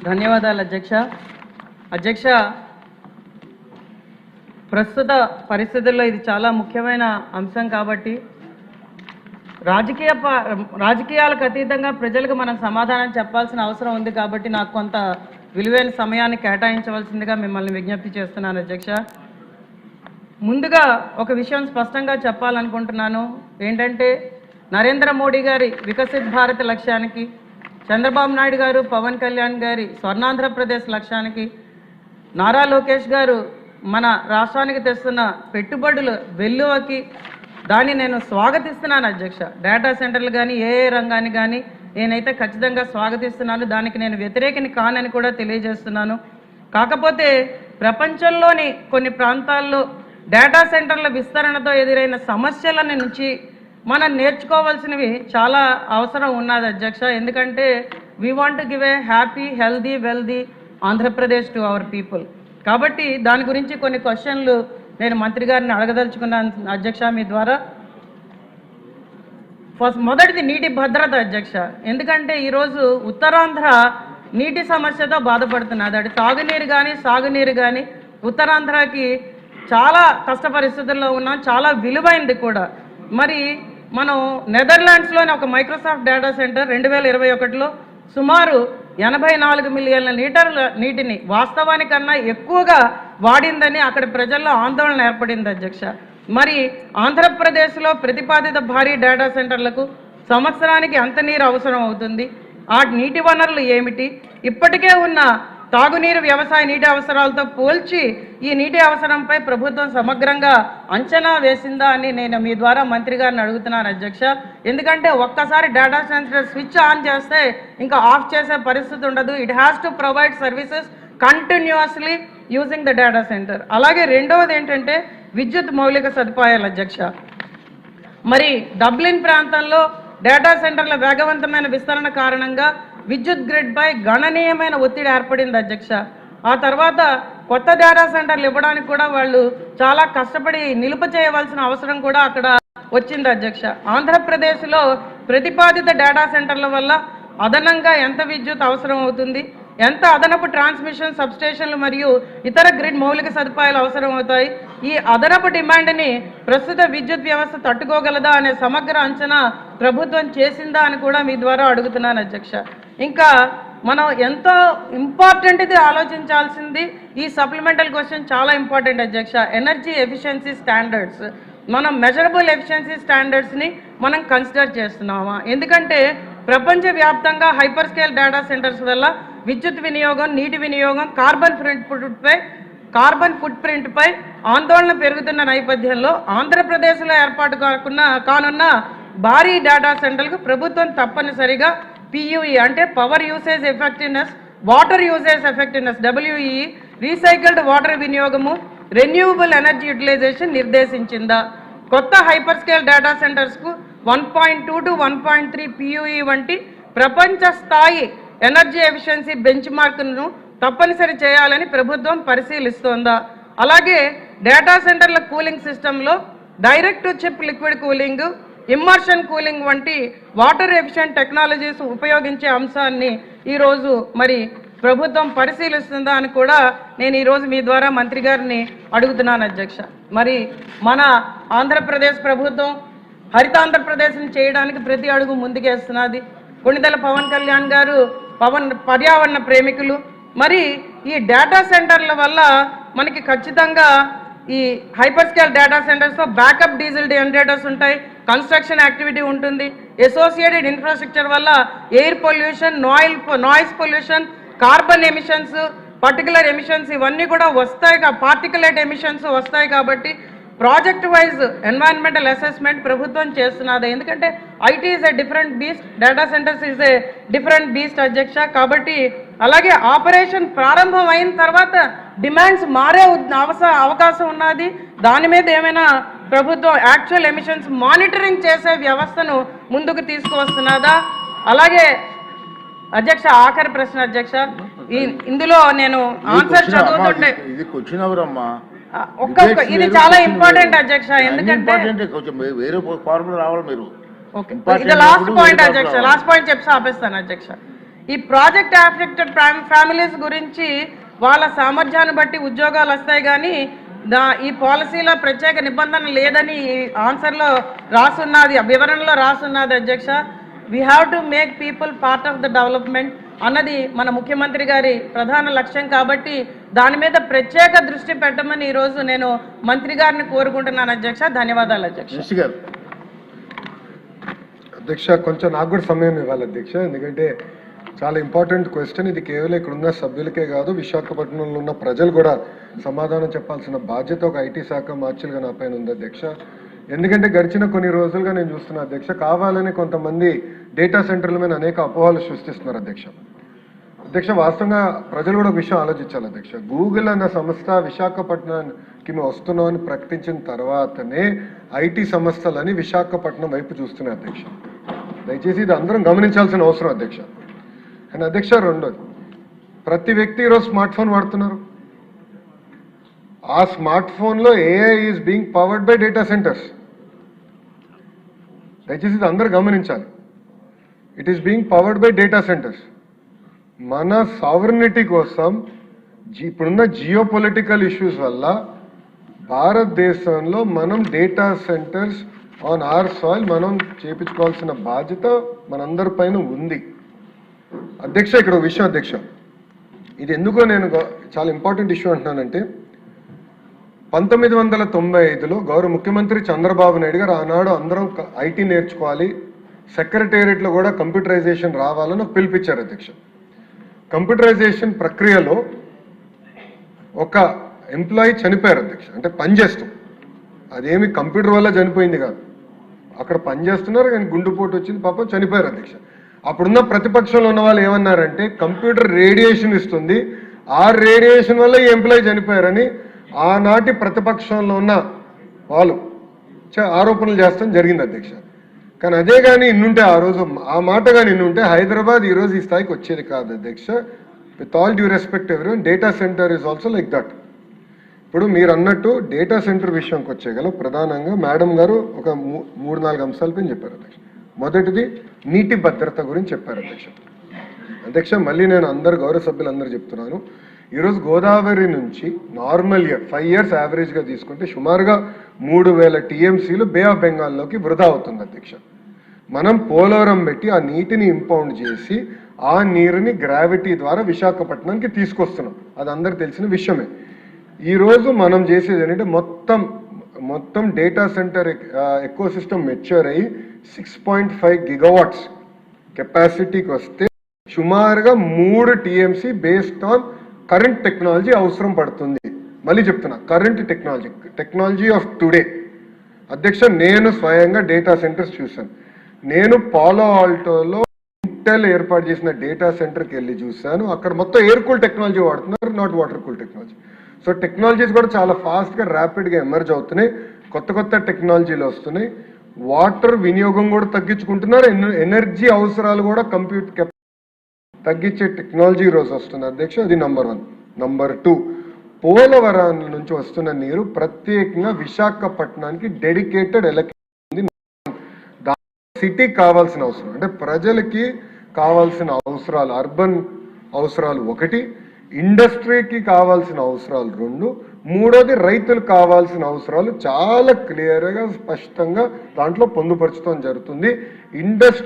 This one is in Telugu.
ధన్యవాదాలు అధ్యక్ష. అధ్యక్ష, ప్రస్తుత పరిస్థితుల్లో ఇది చాలా ముఖ్యమైన అంశం కాబట్టి రాజకీయాలకు అతీతంగా ప్రజలకు మనం సమాధానం చెప్పాల్సిన అవసరం ఉంది కాబట్టి నాకు కొంత విలువైన సమయాన్ని కేటాయించవలసిందిగా మిమ్మల్ని విజ్ఞప్తి చేస్తున్నాను అధ్యక్ష. ముందుగా ఒక విషయం స్పష్టంగా చెప్పాలనుకుంటున్నాను. ఏంటంటే నరేంద్ర మోడీ గారి వికసిత్ భారత్ లక్ష్యానికి, చంద్రబాబు నాయుడు గారు పవన్ కళ్యాణ్ గారి స్వర్ణాంధ్రప్రదేశ్ లక్ష్యానికి, నారా లోకేష్ గారు మన రాష్ట్రానికి తెస్తున్న పెట్టుబడుల వెల్లువకి దాన్ని నేను స్వాగతిస్తున్నాను అధ్యక్ష. డేటా సెంటర్లు కానీ ఏ రంగాన్ని కానీ నేనైతే ఖచ్చితంగా స్వాగతిస్తున్నాను. దానికి నేను వ్యతిరేకిని కానని కూడా తెలియజేస్తున్నాను. కాకపోతే ప్రపంచంలోని కొన్ని ప్రాంతాల్లో డేటా సెంటర్ల విస్తరణతో ఎదురైన సమస్యల నుంచి మనం నేర్చుకోవాల్సినవి చాలా అవసరం ఉన్నది అధ్యక్ష. ఎందుకంటే we want to give a happy healthy wealthy Andhra Pradesh to our people. కాబట్టి దాని గురించి కొన్ని క్వశ్చన్లు నేను మంత్రి గారిని అడగదలుచుకున్నాను అధ్యక్ష మీ ద్వారా. మొదటిది నీటి భద్రత అధ్యక్ష. ఎందుకంటే ఈరోజు ఉత్తరాంధ్ర నీటి సమస్యతో బాధపడుతున్నది. అది తాగునీరు కానీ సాగునీరు కానీ ఉత్తరాంధ్రకి చాలా కష్ట పరిస్థితుల్లో ఉన్నాం, చాలా విలువైంది కూడా. మరి మనం నెదర్లాండ్స్లోని ఒక మైక్రోసాఫ్ట్ డేటా సెంటర్ 2021లో సుమారు 84 మిలియన్ల లీటర్ల నీటిని వాస్తవానికన్నా ఎక్కువగా వాడిందని అక్కడ ప్రజల్లో ఆందోళన ఏర్పడింది అధ్యక్ష. మరి ఆంధ్రప్రదేశ్లో ప్రతిపాదిత భారీ డేటా సెంటర్లకు సంవత్సరానికి ఎంత నీరు అవసరం అవుతుంది, ఆ నీటి వనరులు ఏమిటి, ఇప్పటికే ఉన్న తాగునీరు వ్యవసాయ నీటి అవసరాలతో పోల్చి ఈ నీటి అవసరంపై ప్రభుత్వం సమగ్రంగా అంచనా వేసిందా అని నేను మీ ద్వారా మంత్రి గారిని అడుగుతున్నాను అధ్యక్ష. ఎందుకంటే ఒక్కసారి డేటా సెంటర్ స్విచ్ ఆన్ చేస్తే ఇంకా ఆఫ్ చేసే పరిస్థితి ఉండదు. It has to provide services continuously using the data centre. అలాగే రెండవది ఏంటంటే విద్యుత్ మౌలిక సదుపాయాలు అధ్యక్ష. మరి డబ్లిన్ ప్రాంతంలో డేటా సెంటర్ల వేగవంతమైన విస్తరణ కారణంగా విద్యుత్ గ్రిడ్పై గణనీయమైన ఒత్తిడి ఏర్పడింది అధ్యక్ష. ఆ తర్వాత కొత్త డేటా సెంటర్లు ఇవ్వడానికి కూడా వాళ్ళు చాలా కష్టపడి నిలుప చేయవలసిన అవసరం కూడా అక్కడ వచ్చింది అధ్యక్ష. ఆంధ్రప్రదేశ్లో ప్రతిపాదిత డేటా సెంటర్ల వల్ల అదనంగా ఎంత విద్యుత్ అవసరం అవుతుంది, ఎంత అదనపు ట్రాన్స్మిషన్ సబ్స్టేషన్లు మరియు ఇతర గ్రిడ్ మౌలిక సదుపాయాలు అవసరం అవుతాయి, ఈ అదనపు డిమాండ్ని ప్రస్తుత విద్యుత్ వ్యవస్థ తట్టుకోగలదా అనే సమగ్ర అంచనా ప్రభుత్వం చేసిందా అని కూడా మీ ద్వారా అడుగుతున్నాను అధ్యక్ష. ఇంకా మనం ఎంతో ఇంపార్టెంట్ది ఆలోచించాల్సింది ఈ సప్లిమెంటల్ క్వశ్చన్ చాలా ఇంపార్టెంట్ అధ్యక్ష. ఎనర్జీ ఎఫిషియన్సీ స్టాండర్డ్స్, మనం మెజరబుల్ ఎఫిషియన్సీ స్టాండర్డ్స్ని మనం కన్సిడర్ చేస్తున్నామా? ఎందుకంటే ప్రపంచవ్యాప్తంగా హైపర్ స్కేల్ డేటా సెంటర్స్ వల్ల విద్యుత్ వినియోగం, నీటి వినియోగం, కార్బన్ ఫుట్ ప్రింట్పై ఆందోళన పెరుగుతున్న నేపథ్యంలో ఆంధ్రప్రదేశ్లో ఏర్పాటు కానున్న భారీ డేటా సెంటర్లకు ప్రభుత్వం తప్పనిసరిగా PUE అంటే power usage effectiveness, water usage effectiveness WUE, recycled water వినియోగము, రెన్యూవబుల్ ఎనర్జీ యూటిలైజేషన్ నిర్దేశించిందా? కొత్త హైపర్ స్కేల్ డేటా సెంటర్స్కు 1.2 to 1.3 PUE వంటి ప్రపంచ స్థాయి ఎనర్జీ ఎఫిషియన్సీ బెంచ్ మార్కులను తప్పనిసరి చేయాలని ప్రభుత్వం పరిశీలిస్తోందా? అలాగే డేటా సెంటర్ల కూలింగ్ సిస్టంలో direct to chip liquid cooling, immersion cooling వంటి వాటర్ ఎఫిషియెంట్ టెక్నాలజీస్ ఉపయోగించే అంశాన్ని ఈరోజు మరి ప్రభుత్వం పరిశీలిస్తుందా అని కూడా నేను ఈరోజు మీ ద్వారా మంత్రి గారిని అడుగుతున్నాను అధ్యక్ష. మరి మన ఆంధ్రప్రదేశ్ ప్రభుత్వం హరితాంధ్రప్రదేశ్ని చేయడానికి ప్రతి అడుగు ముందుకేస్తున్నది. కొణిదెల పవన్ కళ్యాణ్ గారు పర్యావరణ ప్రేమికులు. మరి ఈ డేటా సెంటర్ల వల్ల మనకి ఖచ్చితంగా ఈ హైపర్ స్కేల్ డేటా సెంటర్స్తో బ్యాకప్ డీజిల్ జనరేటర్స్ ఉంటాయి, కన్స్ట్రక్షన్ యాక్టివిటీ ఉంటుంది, అసోసియేటెడ్ ఇన్ఫ్రాస్ట్రక్చర్ వల్ల air pollution, noise pollution, carbon emissions, particular emissions ఇవన్నీ కూడా వస్తాయి. పార్టికులేట్ ఎమిషన్స్ వస్తాయి. కాబట్టి ప్రాజెక్ట్ వైజ్ ఎన్వైరన్మెంటల్ అసెస్మెంట్ ప్రభుత్వం చేస్తున్నది. ఎందుకంటే IT is a different beast, data centres is a different beast అధ్యక్ష. కాబట్టి అలాగే ఆపరేషన్ ప్రారంభం అయిన తర్వాత డిమాండ్స్ మారే అవకాశం ఉన్నది. దాని మీద ఏమైనా ప్రభుత్వం యాక్చువల్ ఎమిషన్స్ మానిటరింగ్ చేసే వ్యవస్థను ముందుకు తీసుకువస్తున్నదా? అలాగే అధ్యక్ష ఆఖరి ప్రశ్న అధ్యక్ష, ఇందులో నేను ఆన్సర్ చదువుతుంటే ఇది చాలా ఇంపార్టెంట్ అధ్యక్ష. ఎందుకంటే వేరే ఫార్ములా రావాలి మీరు ఓకే, ఇది లాస్ట్ పాయింట్ అధ్యక్ష, లాస్ట్ పాయింట్ చెప్పి ఆపేస్తాను అధ్యక్ష. ఈ ప్రాజెక్ట్ అఫెక్టెడ్ ఫ్యామిలీస్ గురించి వాళ్ళ సామర్థ్యాన్ని బట్టి ఉద్యోగాలు వస్తాయి కానీ ఈ పాలసీలో ప్రత్యేక నిబంధన లేదని ఆన్సర్లో రాసున్నది, వివరణలో రాసున్నది అధ్యక్ష. We have to make people part of the development అన్నది మన ముఖ్యమంత్రి గారి ప్రధాన లక్ష్యం కాబట్టి దాని మీద ప్రత్యేక దృష్టి పెట్టమని ఈరోజు నేను మంత్రి గారిని కోరుకుంటున్నాను అధ్యక్ష. ధన్యవాదాలు అధ్యక్ష. అధ్యక్ష, కొంచెం నాకు కూడా సమయం ఇవ్వాలి అధ్యక్ష, ఎందుకంటే చాలా ఇంపార్టెంట్ క్వశ్చన్ ఇది. కేవలం ఇక్కడ ఉన్న సభ్యులకే కాదు, విశాఖపట్నంలో ఉన్న ప్రజలు కూడా సమాధానం చెప్పాల్సిన బాధ్యత ఒక ఐటీ శాఖ మార్చులుగా నా పైన ఉంది అధ్యక్ష. ఎందుకంటే గడిచిన కొన్ని రోజులుగా నేను చూస్తున్నా అధ్యక్ష, కావాలని కొంతమంది డేటా సెంటర్ల మీద అనేక అపోహలు సృష్టిస్తున్నారు అధ్యక్ష. వాస్తవంగా ప్రజలు కూడా ఒక విషయం ఆలోచించాలి అధ్యక్ష. గూగుల్ అన్న సంస్థ విశాఖపట్నానికి మేము వస్తున్నామని ప్రకటించిన తర్వాతనే ఐటీ సంస్థలని విశాఖపట్నం వైపు చూస్తున్నాయి అధ్యక్ష. దయచేసి ఇది అందరం గమనించాల్సిన అవసరం అధ్యక్ష. అండ్ అధ్యక్ష, రెండోది, ప్రతి వ్యక్తి ఈరోజు స్మార్ట్ ఫోన్ వాడుతున్నారు. ఆ స్మార్ట్ ఫోన్లో AI is being powered by data centres. దయచేసి ఇది అందరూ గమనించాలి. It is being powered by data centres. మన సావరినిటీ కోసం ఇప్పుడున్న జియో పొలిటికల్ ఇష్యూస్ వల్ల భారతదేశంలో మనం data centres on our soil మనం చేపించుకోవాల్సిన బాధ్యత మనందరి పైన ఉంది అధ్యక్ష. ఇక్కడ ఒక విషయం అధ్యక్ష, ఇది ఎందుకో నేను చాలా ఇంపార్టెంట్ ఇష్యూ అంటున్నానంటే, 1995లో గౌరవ ముఖ్యమంత్రి చంద్రబాబు నాయుడు గారు ఆనాడు అందరం ఐటీ నేర్చుకోవాలి, సెక్రటేరియట్లో కూడా కంప్యూటరైజేషన్ రావాలని పిలిపించారు అధ్యక్ష. కంప్యూటరైజేషన్ ప్రక్రియలో ఒక ఎంప్లాయీ చనిపోయారు అధ్యక్ష. అంటే పనిచేస్తూ, అదేమి కంప్యూటర్ వల్ల చనిపోయింది కాదు, అక్కడ పనిచేస్తున్నారు కానీ గుండెపోటు వచ్చింది, పాపం చనిపోయారు అధ్యక్ష. అప్పుడున్న ప్రతిపక్షంలో ఉన్న వాళ్ళు ఏమన్నారంటే కంప్యూటర్ రేడియేషన్ ఇస్తుంది, ఆ రేడియేషన్ వల్ల ఈ ఎంప్లాయీ చనిపోయారని ఆనాటి ప్రతిపక్షంలో ఉన్న వాళ్ళు ఆరోపణలు చేస్తాం జరిగింది అధ్యక్ష. కానీ అదే కానీ ఇన్నుంటే ఆ రోజు ఆ మాట కానీ ఇన్నుంటే హైదరాబాద్ ఈరోజు ఈ స్థాయికి వచ్చేది కాదు అధ్యక్ష. With all due respect everyone, data centre is also like that. ఇప్పుడు మీరు అన్నట్టు డేటా సెంటర్ విషయంకి వచ్చేగల ప్రధానంగా మేడం గారు ఒక 3-4 అంశాలపై చెప్పారు అధ్యక్ష. మొదటిది నీటి భద్రత గురించి చెప్పారు అధ్యక్ష. మళ్ళీ నేను అందరు గౌరవ సభ్యులందరూ చెప్తున్నాను, ఈరోజు గోదావరి నుంచి నార్మల్ ఇయర్ 5 years యావరేజ్గా తీసుకుంటే సుమారుగా 3000 TMCలు బే ఆఫ్ బెంగాల్లోకి వృధా అవుతుంది అధ్యక్ష. మనం పోలవరం పెట్టి ఆ నీటిని ఇంపౌండ్ చేసి ఆ నీరుని గ్రావిటీ ద్వారా విశాఖపట్నానికి తీసుకొస్తున్నాం, అది అందరికి తెలిసిన విషయమే. ఈరోజు మనం చేసేది ఏంటంటే మొత్తం data centre eco system mature అయ్యి 6.5 gigawatts కెపాసిటీకి వస్తే సుమారుగా 3 TMC based on current technology అవసరం పడుతుంది. మళ్ళీ చెప్తున్నా, కరెంట్ టెక్నాలజీ ఆఫ్ టుడే అధ్యక్ష. నేను స్వయంగా డేటా సెంటర్స్ చూశాను. నేను పాలో ఆల్టోలో ఇంటెల్ ఏర్పాటు చేసిన డేటా సెంటర్కి వెళ్ళి చూశాను. అక్కడ మొత్తం ఎయిర్ కూల్ టెక్నాలజీ వాడుతున్నారు, not water cool technology. So technologies కూడా చాలా ఫాస్ట్గా ర్యాపిడ్గా ఎమర్జ్ అవుతున్నాయి, కొత్త టెక్నాలజీలు వస్తున్నాయి. వాటర్ వినియోగం కూడా తగ్గించుకుంటున్నారు, ఎనర్జీ అవసరాలు కూడా కంప్యూటర్ తగ్గించే టెక్నాలజీ ఈరోజు వస్తుంది అధ్యక్ష. అది నంబర్ 1. నంబర్ 2, పోలవరం నుంచి వస్తున్న నీరు ప్రత్యేకంగా విశాఖపట్నానికి డెడికేటెడ్ ఎలక్ట్రిసిటీ. సిటీకి కావాల్సిన అవసరం అంటే ప్రజలకి కావాల్సిన అవసరాలు, అర్బన్ అవసరాలు 1, ఇండస్ట్రీకి కావాల్సిన అవసరాలు 2, మూడోది రైతులకు కావాల్సిన అవసరాలు చాలా క్లియర్గా స్పష్టంగా దాంట్లో పొందుపరచడం జరుగుతుంది. ఇండస్ట్రీ